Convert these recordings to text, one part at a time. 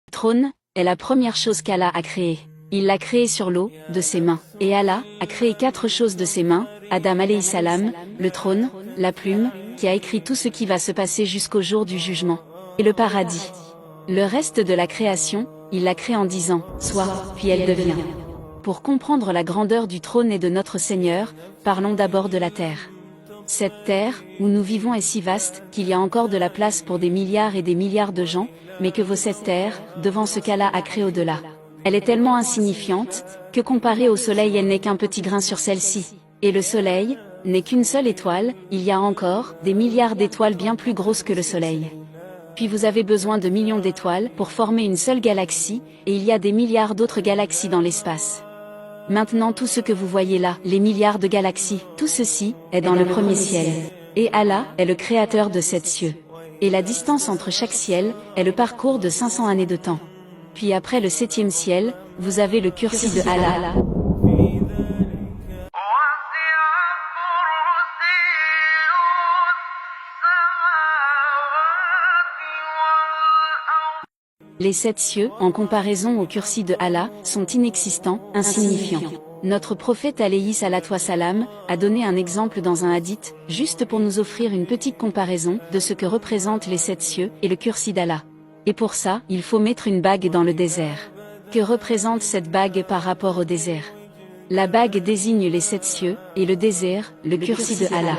Le trône est la première chose qu'Allah a créée. Il l'a créé sur l'eau, de ses mains. Et Allah a créé 4 choses de ses mains, Adam alayhi salam, le trône, la plume, qui a écrit tout ce qui va se passer jusqu'au jour du jugement, et le paradis. Le reste de la création, il l'a créé en disant « Sois », puis elle devient. Pour comprendre la grandeur du trône et de notre Seigneur, parlons d'abord de la terre. Cette terre, où nous vivons est si vaste, qu'il y a encore de la place pour des milliards et des milliards de gens, mais que vaut cette terre, devant ce qu'Allah a créé au-delà? Elle est tellement insignifiante, que comparée au soleil elle n'est qu'un petit grain sur celle-ci. Et le soleil n'est qu'une seule étoile, il y a encore des milliards d'étoiles bien plus grosses que le soleil. Puis vous avez besoin de millions d'étoiles pour former une seule galaxie, et il y a des milliards d'autres galaxies dans l'espace. Maintenant tout ce que vous voyez là, les milliards de galaxies, tout ceci est dans le premier ciel. Et Allah est le créateur de 7 cieux. Et la distance entre chaque ciel est le parcours de 500 années de temps. Puis après le 7e ciel, vous avez le kursi de Allah. Les 7 cieux, en comparaison au kursi de Allah, sont inexistants, insignifiants. Notre prophète alayhi salatu wassalam a donné un exemple dans un hadith, juste pour nous offrir une petite comparaison de ce que représentent les 7 cieux et le kursi d'Allah. Et pour ça, il faut mettre une bague dans le désert. Que représente cette bague par rapport au désert? La bague désigne les 7 cieux, et le désert, le kursi de Allah.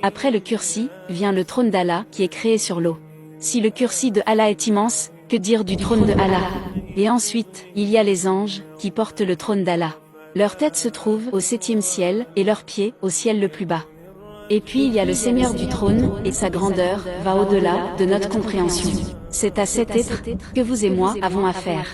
Après le kursi, vient le trône d'Allah, qui est créé sur l'eau. Si le kursi de Allah est immense, que dire du trône de Allah? Et ensuite, il y a les anges, qui portent le trône d'Allah. Leur tête se trouve au 7e ciel, et leurs pieds, au ciel le plus bas. Et puis il y a le Seigneur du trône, et sa grandeur va au-delà de notre compréhension. C'est à cet être que vous et moi avons affaire.